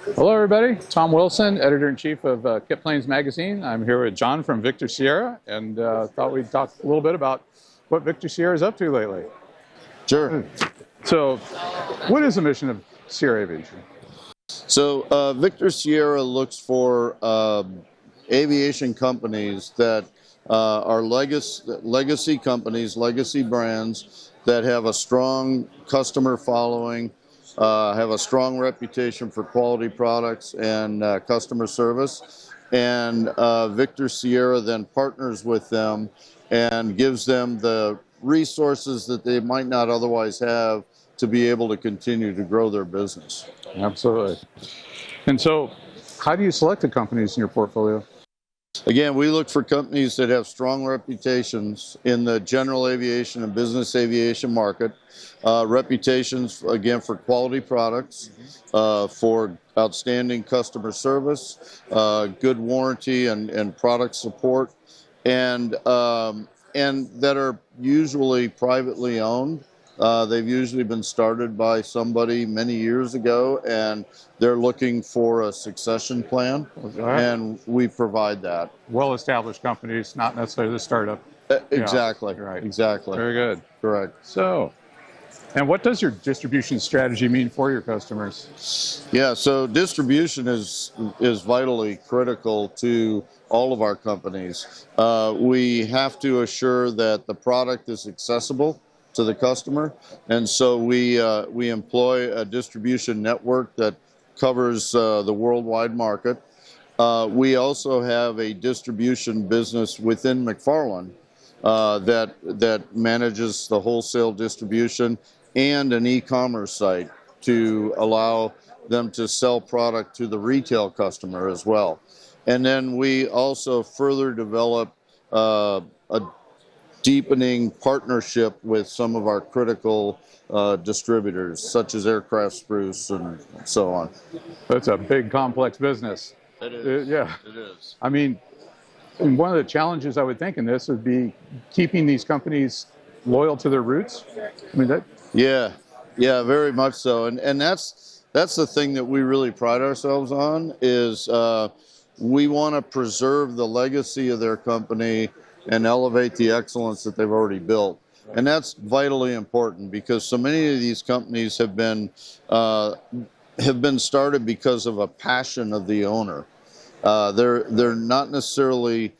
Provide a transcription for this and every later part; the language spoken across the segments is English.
Hello, everybody. Tom Wilson, editor-in-chief of Kit Planes Magazine. I'm here with John from Victor Sierra, and thought we'd talk a little bit about what Victor Sierra is up to lately. Sure. So, what is the mission of Sierra Aviation? So Victor Sierra looks for aviation companies that are legacy companies, legacy brands that have a strong customer following, have a strong reputation for quality products and customer service. And Victor Sierra then partners with them and gives them the resources that they might not otherwise have to be able to continue to grow their business. Absolutely. And so, how do you select the companies in your portfolio? Again, we look for companies that have strong reputations in the general aviation and business aviation market. Reputations, again, for quality products, for outstanding customer service, good warranty and product support, and that are usually privately owned. They've usually been started by somebody many years ago, and they're looking for a succession plan, and we provide that. Well-established companies, not necessarily the startup. Exactly. Yeah, right. Exactly. Very good. Correct. So, and what does your distribution strategy mean for your customers? Yeah, so distribution is vitally critical to all of our companies. We have to assure that the product is accessible to the customer, and so we employ a distribution network that covers the worldwide market. We also have a distribution business within McFarland that manages the wholesale distribution and an e-commerce site to allow them to sell product to the retail customer as well. And then we also further develop a deepening partnership with some of our critical distributors, such as Aircraft Spruce and so on. That's a big, complex business. It is. Yeah. It is. I mean, and one of the challenges I would think in this would be keeping these companies loyal to their roots. I mean, that. Yeah, very much so. And that's the thing that we really pride ourselves on is we want to preserve the legacy of their company and elevate the excellence that they've already built. And that's vitally important because so many of these companies have been started because of a passion of the owner. They're not necessarily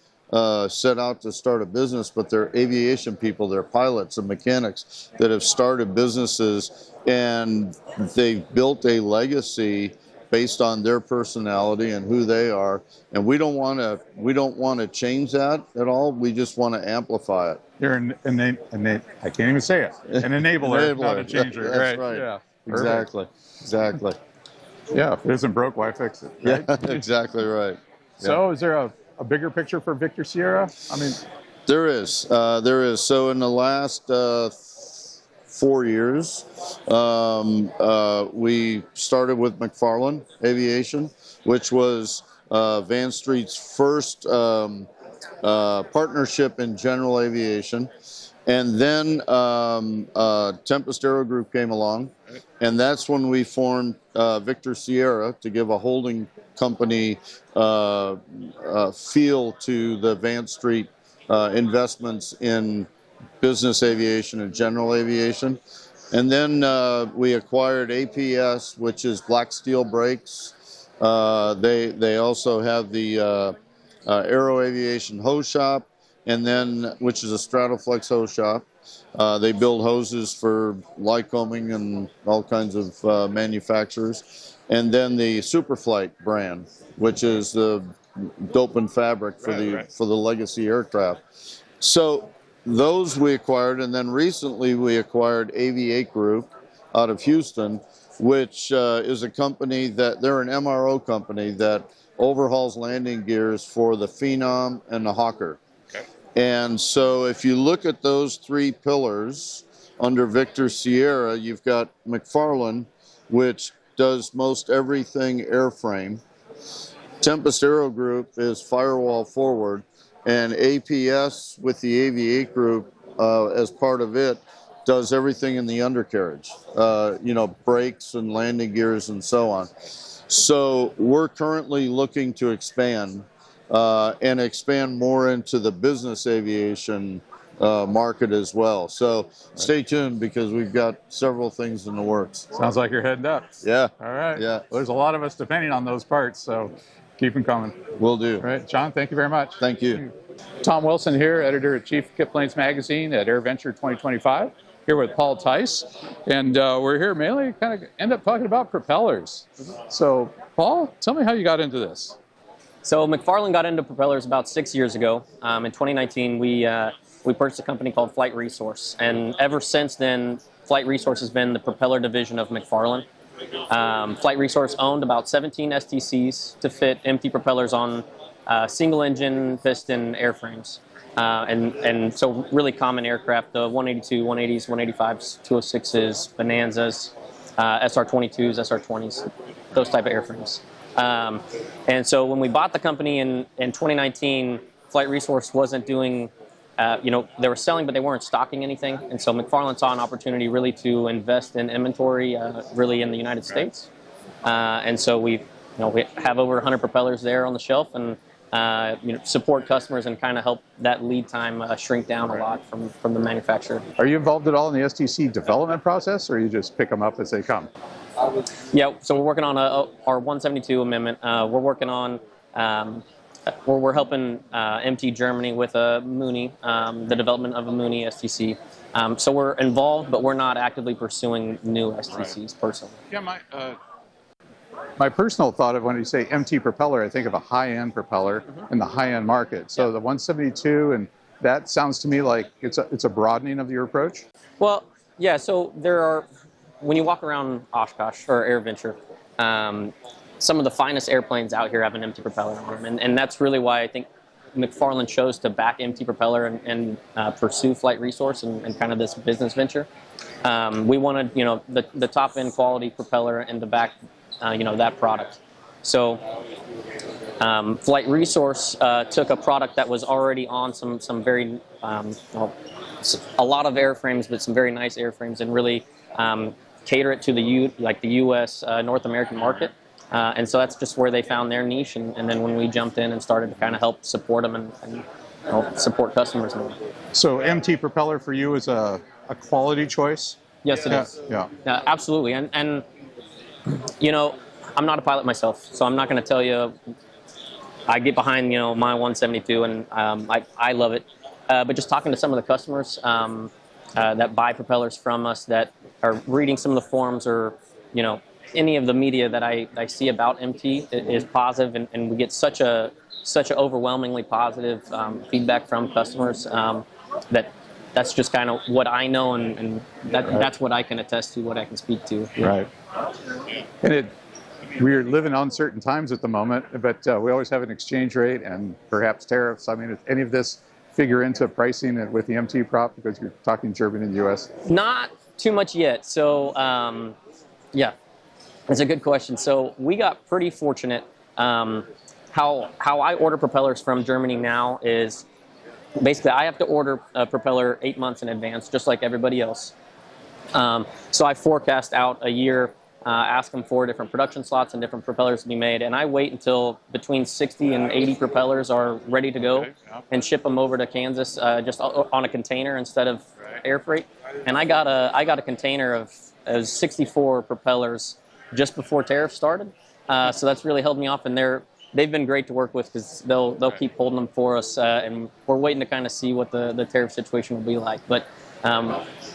set out to start a business, but they're aviation people, they're pilots and mechanics that have started businesses, and they've built a legacy based on their personality and who they are. And we don't want to change that at all. We just want to amplify it. You're an I can't even say it. An enabler, not a changer. That's right. Yeah. Exactly. Yeah. If it isn't broke, why fix it? Right? Yeah, exactly right. So, is there a bigger picture for Victor Sierra? I mean, there is. So in the last 4 years, we started with McFarland Aviation, which was Van Street's first partnership in general aviation. And then Tempest Aero Group came along, and that's when we formed Victor Sierra to give a holding company feel to the Van Street investments in business aviation and general aviation. And then we acquired APS, which is Black Steel Brakes. They also have the Aero Aviation Hose Shop, and then which is a Stratoflex hose shop. They build hoses for Lycoming and all kinds of manufacturers. And then the Superflight brand, which is the dope and fabric for the legacy aircraft. So those we acquired, and then recently we acquired Aviate Group out of Houston, which is a company that they're an MRO company that overhauls landing gears for the Phenom and the Hawker. okay. And so if you look at those three pillars under Victor Sierra, you've got McFarland, which does most everything airframe. Tempest Aero Group is firewall forward, and APS with the Aviate Group as part of it does everything in the undercarriage, brakes and landing gears and so on. So we're currently looking to expand and expand more into the business aviation market as well. So stay tuned because we've got several things in the works. Sounds like you're heading up. Yeah. All right. Yeah. Well, there's a lot of us depending on those parts, so keep them coming. Will do. All right, John, thank you very much. Thank you. Tom Wilson here, editor-in-chief of Kit Planes Magazine at AirVenture 2025, here with Paul Tice. And we're here mainly kind of end up talking about propellers. So, Paul, tell me how you got into this. So McFarland got into propellers about 6 years ago. In 2019, we purchased a company called Flight Resource. And ever since then, Flight Resource has been the propeller division of McFarland. Flight Resource owned about 17 STCs to fit empty propellers on single engine piston airframes. And so really common aircraft, the 182, 180s, 185s, 206s, Bonanzas, SR-22s, SR-20s, those type of airframes. And so when we bought the company in 2019, Flight Resource wasn't doing, they were selling, but they weren't stocking anything. And so McFarland saw an opportunity really to invest in inventory really in the United States. And so we have over 100 propellers there on the shelf and support customers and kind of help that lead time shrink down a lot from the manufacturer. Are you involved at all in the STC development process, or you just pick them up as they come? Yeah, so we're working on our 172 amendment. We're working on, we're helping MT Germany with a Mooney, the development of a Mooney STC. So we're involved, but we're not actively pursuing new STCs personally. Yeah, my personal thought of when you say MT propeller, I think of a high-end propeller in the high-end market. So the 172, and that sounds to me like it's a broadening of your approach. Well, yeah. So there are, when you walk around Oshkosh or AirVenture, some of the finest airplanes out here have an empty propeller in them, and that's really why I think McFarland chose to back empty propeller and pursue Flight Resource and kind of this business venture. We wanted the top end quality propeller and to back that product. So Flight Resource took a product that was already on some very a lot of airframes, but some very nice airframes, and really cater it to the U.S. North American market. And so that's just where they found their niche, and then when we jumped in and started to kind of help support them and support customers more. So MT propeller for you is a quality choice? Yes, it is. Yeah. Absolutely. And I'm not a pilot myself, so I'm not going to tell you. I get behind my 172, and I love it. But just talking to some of the customers that buy propellers from us, that are reading some of the forums or any of the media that I see about MT is positive, and we get such a overwhelmingly positive feedback from customers that's just kind of what I know, and that's what I can attest to, what I can speak to. Right. And we're living uncertain times at the moment, but we always have an exchange rate and perhaps tariffs. I mean, if any of this figure into pricing with the MT prop, because you're talking German and U.S.? Not too much yet. So, yeah, that's a good question. So we got pretty fortunate. How I order propellers from Germany now is basically I have to order a propeller 8 months in advance, just like everybody else. So I forecast out a year, ask them for different production slots and different propellers to be made, and I wait until between 60 and 80 propellers are ready to go and ship them over to Kansas just on a container instead of air freight. And I got a container of 64 propellers just before tariffs started. So that's really held me off, and they've been great to work with because they'll keep holding them for us, and we're waiting to kind of see what the tariff situation will be like. But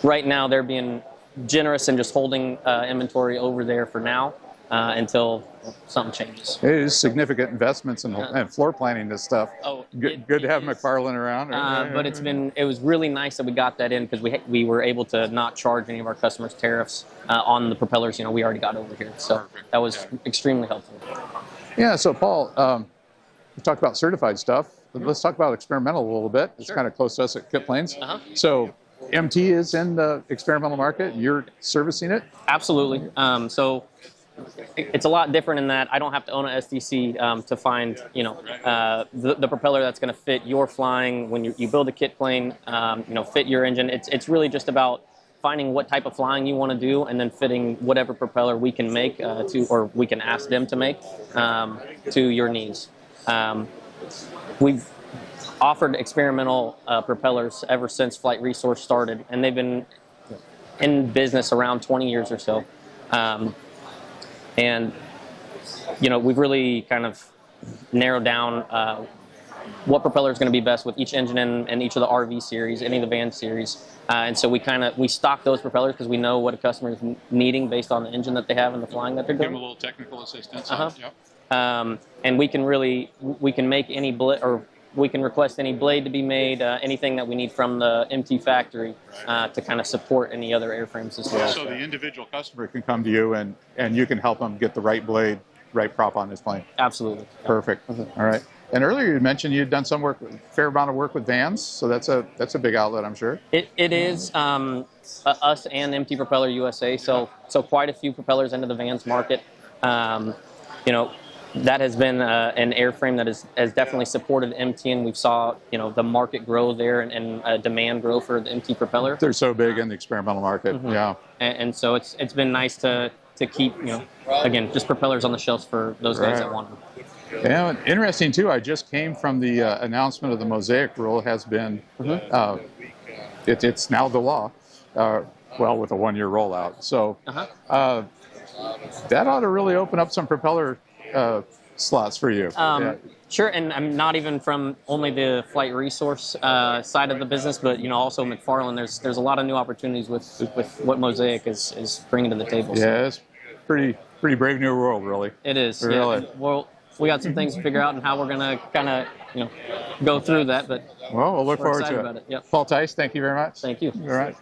right now they're being generous and just holding inventory over there for now until something changes. It is significant investments and floor planning this stuff. Oh, good to have McFarland around. But it was really nice that we got that in because we were able to not charge any of our customers tariffs on the propellers we already got over here. So that was extremely helpful. Yeah, so Paul, we talked about certified stuff, but let's talk about experimental a little bit. It's kind of close to us at Kit Planes. So MT is in the experimental market. You're servicing it? Absolutely. So it's a lot different in that I don't have to own an STC to find the propeller that's going to fit your flying when you build a kit plane, fit your engine. It's really just about finding what type of flying you want to do, and then fitting whatever propeller we can make or we can ask them to make to your needs. We've offered experimental propellers ever since Flight Resource started, and they've been in business around 20 years or so. And we've really kind of narrowed down what propeller is going to be best with each engine in each of the RV series, any of the van series. And so we stock those propellers because we know what a customer is needing based on the engine that they have and the flying that they're Give them doing. a little technical assistance. Uh-huh. Yep. And we can make any we can request any blade to be made, anything that we need from the MT factory to kind of support any other airframes as well. So the individual customer can come to you and you can help them get the right blade, right prop on his plane. Absolutely. Perfect. Mm-hmm. All right. And earlier you mentioned you'd done some work, fair amount of work with vans. So that's a big outlet, I'm sure. It is us and MT Propeller USA. So quite a few propellers into the vans market. That has been an airframe that has definitely supported MT, and we've saw the market grow there and demand grow for the MT propeller. They're so big in the experimental market. Mm-hmm. Yeah. And so it's been nice to keep again just propellers on the shelves for those guys that want them. Yeah, interesting too. I just came from the announcement of the Mosaic rule. Has been it's now the law. Well, with a 1-year rollout. So that ought to really open up some propeller slots for you. Sure, and I'm not even from only the Flight Resource side of the business, but also McFarland. There's a lot of new opportunities with what Mosaic is bringing to the table. Yeah, it's pretty brave new world, really. It is. Really. Yeah. Well, we got some things to figure out and how we're gonna kind of go through that, but Well, we'll look we're forward excited to about it. Yep. Paul Tice, thank you very much. Thank you. All right.